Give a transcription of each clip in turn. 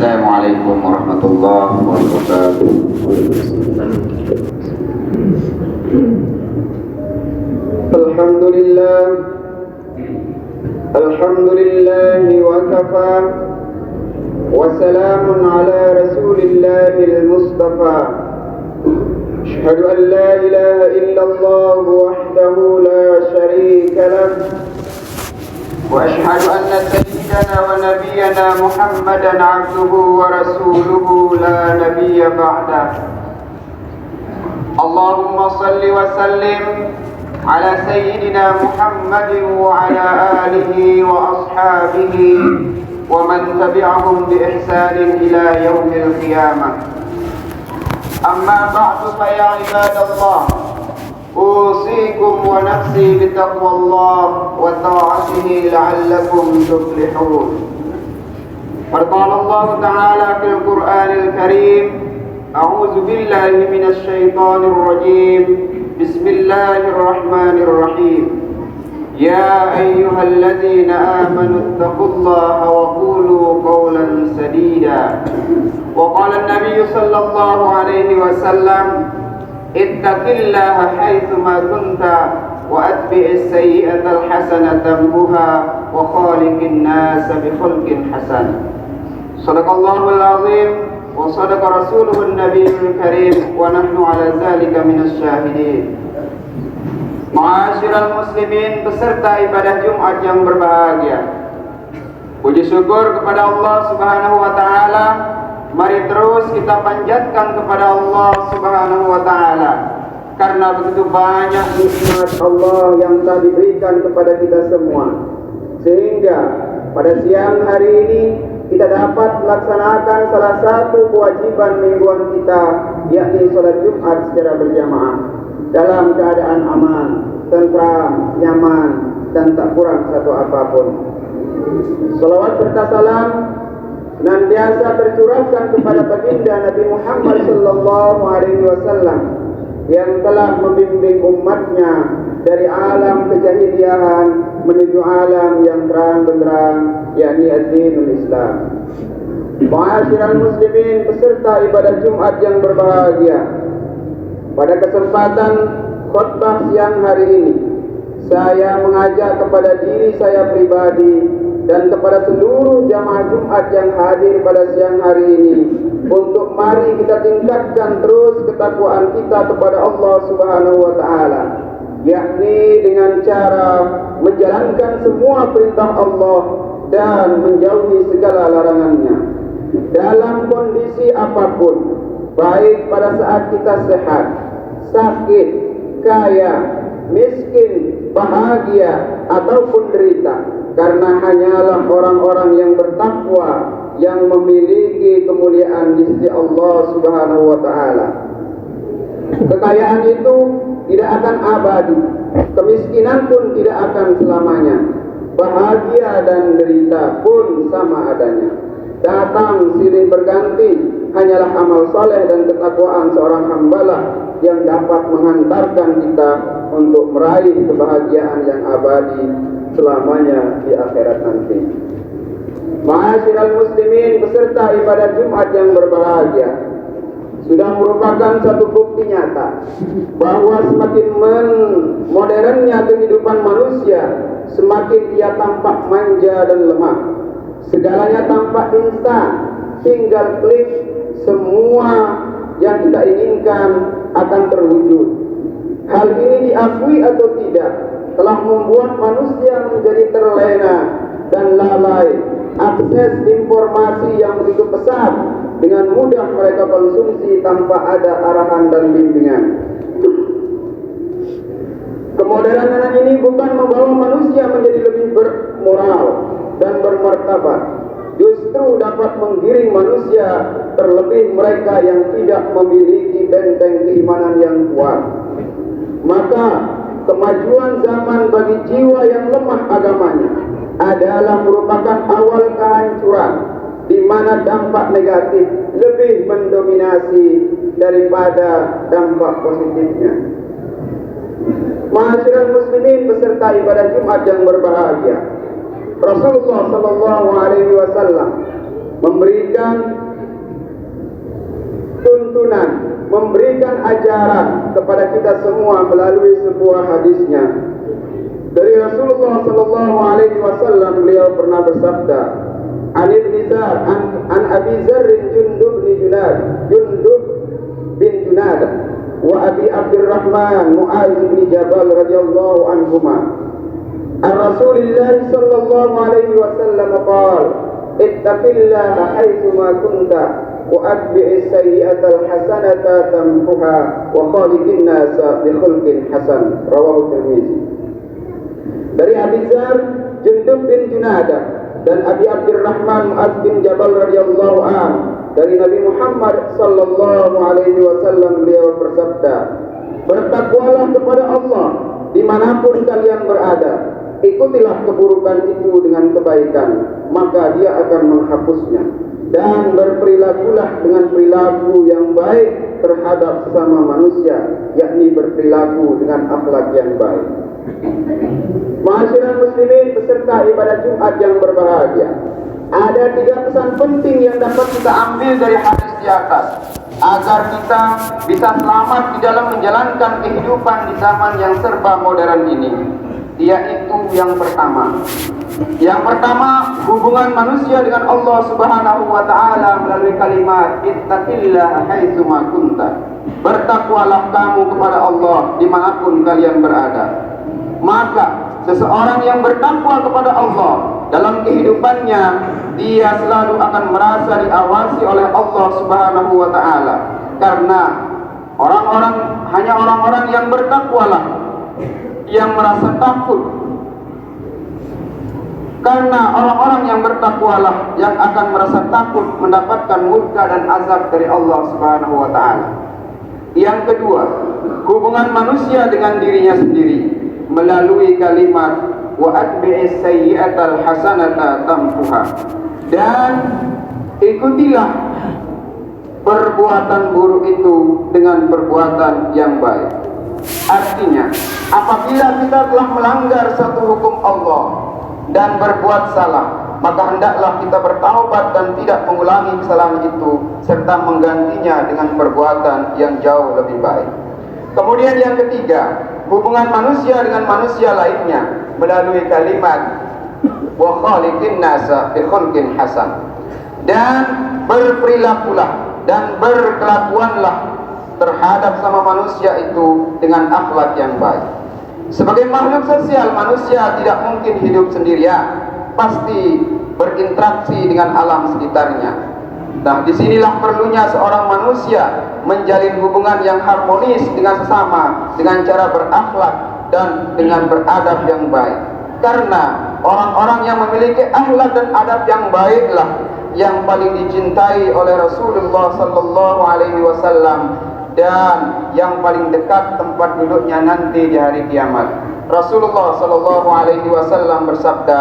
Assalamualaikum warahmatullahi wabarakatuh. Alhamdulillah, alhamdulillah wa kafa, wa salamun ala rasulillahil mustafa. Ashhadu an la ilaha illallah wahdahu la sharika lah, wa ashhadu anna sayyidana wa nabiyyana Muhammadan abduhu wa rasuluhu la nabiyya ba'dah. Allahumma salli wa sallim ala sayyidina Muhammadin wa ala alihi wa ashabihi wa man tabi'ahum bi ihsanin ila yaumil qiyamah. Amma ba'du fa ya ibadallah, usikum wa nafsi bi taqwallah wa ta'atihi la'allakum tuflihun. Qala Allah Ta'ala fil Qur'anil Karim, a'udzu billahi minasy syaithanir rajim. Bismillahirrahmanirrahim. Ya ayyuhalladzina amanu taqullaha wa qulu qawlan sadida. Wa qala an-nabiy sallallahu alaihi wasallam, ittaqillaha haitsu ma kunta wa atbi'is sayyi'atal hasanata tamhuha wa khaliqin nasa bi khulqin hasan. Shadaqallahul azim wa sadaqa rasuluhun nabiyul karim wa nahnu ala dzalika minasy syahidin. Ma'asyiral muslimin peserta ibadah Jumat yang berbahagia. Puji syukur kepada Allah Subhanahu wa taala. Mari terus kita panjatkan kepada Allah Subhanahu wa taala, karena begitu banyak nikmat Allah yang telah diberikan kepada kita semua, sehingga pada siang hari ini kita dapat melaksanakan salah satu kewajiban mingguan kita, yakni sholat Jumat secara berjamaah dalam keadaan aman, tentram, nyaman, dan tak kurang satu apapun. Salawat serta salam senantiasa tercurahkan kepada baginda Nabi Muhammad sallallahu alaihi wasallam yang telah membimbing umatnya dari alam kejahiliahan menuju alam yang terang benderang, yakni ad-dinul Islam. Ma'asyiral muslimin peserta ibadah Jumat yang berbahagia. Pada kesempatan khutbah siang hari ini, saya mengajak kepada diri saya pribadi dan kepada seluruh jamaah Jumat yang hadir pada siang hari ini untuk mari kita tingkatkan terus ketakwaan kita kepada Allah Subhanahu wa taala, yakni dengan cara menjalankan semua perintah Allah dan menjauhi segala larangannya dalam kondisi apapun, baik pada saat kita sehat, sakit, kaya, miskin, bahagia ataupun derita, karena hanyalah orang-orang yang bertakwa yang memiliki kemuliaan di sisi Allah Subhanahu wa taala. Kekayaan itu tidak akan abadi, kemiskinan pun tidak akan selamanya. Bahagia dan derita pun sama adanya, datang silih berganti. Hanyalah amal soleh dan ketakwaan seorang hambalah yang dapat menghantarkan kita untuk meraih kebahagiaan yang abadi selamanya di akhirat nanti. Ma'asyiral muslimin peserta ibadah Jumat yang berbahagia, sudah merupakan satu bukti nyata bahwa semakin modernnya kehidupan manusia, semakin ia tampak manja dan lemah. Segalanya tampak instan, tinggal klik, semua yang kita inginkan akan terwujud. Hal ini diakui atau tidak telah membuat manusia menjadi terlena dan lalai. Akses informasi yang begitu pesat dengan mudah mereka konsumsi tanpa ada arahan dan bimbingan. Kemodernan ini bukan membawa manusia menjadi lebih bermoral dan bermartabat, justru dapat menggiring manusia, terlebih mereka yang tidak memiliki benteng keimanan yang kuat. Maka kemajuan zaman bagi jiwa yang lemah agamanya adalah merupakan awal kehancuran, di mana dampak negatif lebih mendominasi daripada dampak positifnya. Ma'asyiral muslimin peserta ibadah Jumat yang berbahagia, Rasulullah sallallahu alaihi wasallam memberikan tuntunan, memberikan ajaran kepada kita semua melalui sebuah hadisnya. Dari Rasulullah sallallahu alaihi wasallam, beliau pernah bersabda, "An Ibn Zar an Abi Zar Jundub bin Junad wa Abi Abdurrahman Mu'adz bin Jabal radhiyallahu anhuma. An Rasulillah sallallahu alaihi wasallam qala, ittaqillaha haitsu ma kunta wa atbi'is sayyi'atal hasanata tamhuha wa khaliqin nasa bi khulqin hasan." Rawahu Tirmizi. Dari Abi Zar Jundub bin Junadah dan Abi Abdurrahman Mu'adz bin Jabal radhiyallahu anhu, dari Nabi Muhammad sallallahu alaihi wasallam, beliau bersabda, "Bertakwalah kepada Allah dimanapun kalian berada. Ikutilah keburukan itu dengan kebaikan, maka Dia akan menghapusnya. Dan berperilakulah dengan perilaku yang baik terhadap sesama manusia, yakni berperilaku dengan akhlak yang baik." Ma'asyiral muslimin peserta ibadah Jumat yang berbahagia, ada 3 pesan penting yang dapat kita ambil dari hadis di atas agar kita bisa selamat di dalam menjalankan kehidupan di zaman yang serba modern ini. Yaitu yang pertama, hubungan manusia dengan Allah Subhanahu wa taala melalui kalimat ittaqillaha haitsu ma kunta. Bertakwalah kamu kepada Allah dimanapun kalian berada. Maka seseorang yang bertakwa kepada Allah dalam kehidupannya, dia selalu akan merasa diawasi oleh Allah Subhanahu wa taala. Karena hanya orang-orang yang bertakwalah yang merasa takut. Karena orang-orang yang bertakwalah yang akan merasa takut mendapatkan murka dan azab dari Allah Subhanahu wa taala. Yang kedua, hubungan manusia dengan dirinya sendiri melalui kalimat wa atbi'is sayyi'atal hasanata tamhuha. Dan ikutilah perbuatan buruk itu dengan perbuatan yang baik. Artinya, apabila kita telah melanggar satu hukum Allah dan berbuat salah, maka hendaklah kita bertaubat dan tidak mengulangi kesalahan itu, serta menggantinya dengan perbuatan yang jauh lebih baik. Kemudian yang ketiga, hubungan manusia dengan manusia lainnya melalui kalimat wa khaliqin nasa bi khulqin hasan. Dan berperilakulah dan berkelakuanlah terhadap sama manusia itu dengan akhlak yang baik. Sebagai makhluk sosial, manusia tidak mungkin hidup sendirian, pasti berinteraksi dengan alam sekitarnya. Nah, disinilah perlunya seorang manusia menjalin hubungan yang harmonis dengan sesama dengan cara berakhlak dan dengan beradab yang baik. Karena orang-orang yang memiliki akhlak dan adab yang baiklah yang paling dicintai oleh Rasulullah sallallahu alaihi wasallam dan yang paling dekat tempat duduknya nanti di hari kiamat. Rasulullah sallallahu alaihi wasallam bersabda,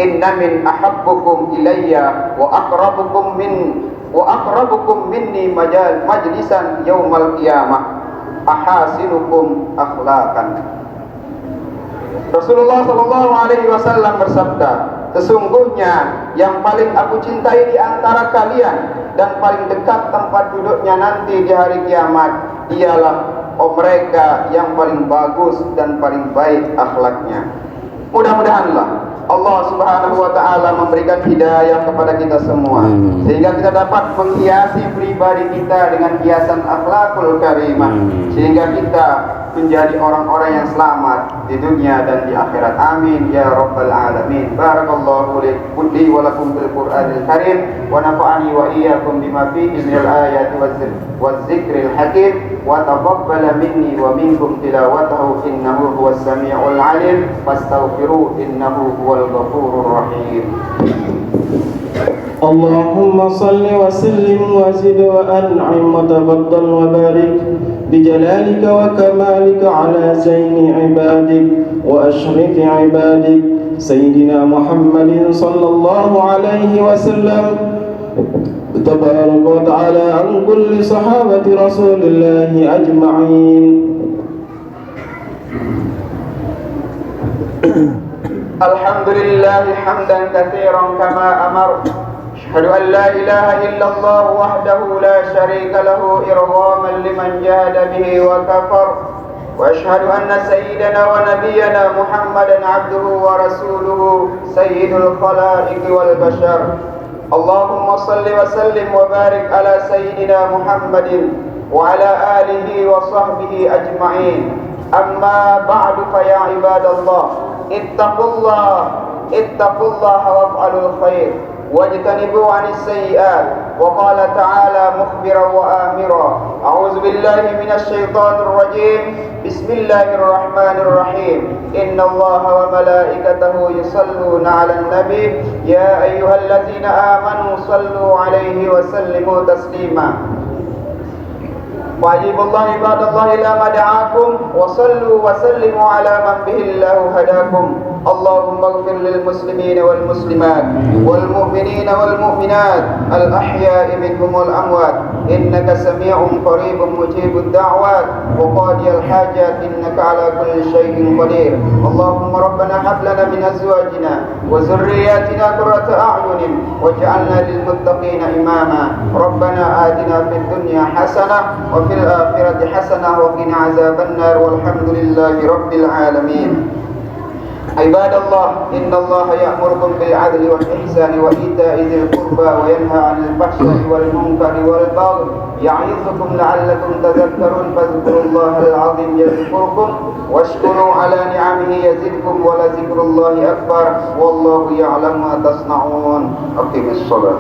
"Inna min ahabbukum ilayya wa aqrabukum minni majlisan yaumal qiyamah ahasinukum akhlaqan." Rasulullah sallallahu alaihi wasallam bersabda, "Sesungguhnya yang paling aku cintai di antara kalian dan paling dekat tempat duduknya nanti di hari kiamat ialah mereka yang paling bagus dan paling baik akhlaknya." Mudah-mudahanlah Allah Subhanahu wa taala memberikan hidayah kepada kita semua, sehingga kita dapat menghiasi pribadi kita dengan hiasan akhlakul karimah, sehingga kita menjadi orang-orang yang selamat di dunia dan di akhirat. Amin ya rabbal alamin. Barakallahu li wa lakum bil Qur'anil Karim wa nafa'ani wa iyyakum bima fihi minal ayati waz zikril hakim wa taqabbala minni wa minkum tilawatahu innahu huwas samiul alim fastaghfiruhu innahu huwal ghafurur rahim. اللهم صل وسلم وزد وأنعم وتفضل وبارك بجلالك وكمالك على زين عبادك وأشرف عبادك سيدنا محمد صلى الله عليه وسلم تبارك وتعالى عن كل صحابة رسول الله أجمعين. الحمد لله حمدا كثيرا كما أمر أشهد أن لا إله إلا الله وحده لا شريك له إرغاما لمن جاهد به وكفر وأشهد أن سيدنا ونبينا محمدا عبده ورسوله سيد الخلائق والبشر اللهم صل وسلم وبارك على سيدنا محمد وعلى آله وصحبه أجمعين أما بعد فيا عباد الله اتقوا الله وافعلوا الخير واجتنبوا عن السيئات وقال تعالى مخبرا وآمرا أعوذ بالله من الشيطان الرجيم بسم الله الرحمن الرحيم إن الله وملائكته يصلون على النبي يا أيها الذين آمنوا صلوا عليه وسلموا تسليما وأجيبوا الله عباد الله إلى ما دعاكم وصلوا وسلموا على من به الله هداكم اللهم اغفر للمسلمين والمسلمات والمؤمنين والمؤمنات الأحياء منهم والأموات إنك سميع قريب مجيب الدعوات وقاضي الحاجات إنك على كل شيء قدير اللهم ربنا هب لنا من أزواجنا وذرياتنا قرة أعين واجعلنا للمتقين إماما ربنا آتنا في الدنيا حسنة وفي الآخرة حسنة وقنا عذاب النار والحمد لله رب العالمين عباد الله إن الله يأمركم بالعدل والإحسان وإيتاء ذي القربى وينهى عن الفحشاء والمنكر والبغي يعظكم لعلكم تذكرون فاذكروا الله العظيم يذكركم واشكروا على نعمه يزدكم ولذكر الله أكبر والله يعلم ما تصنعون أقم الصلاة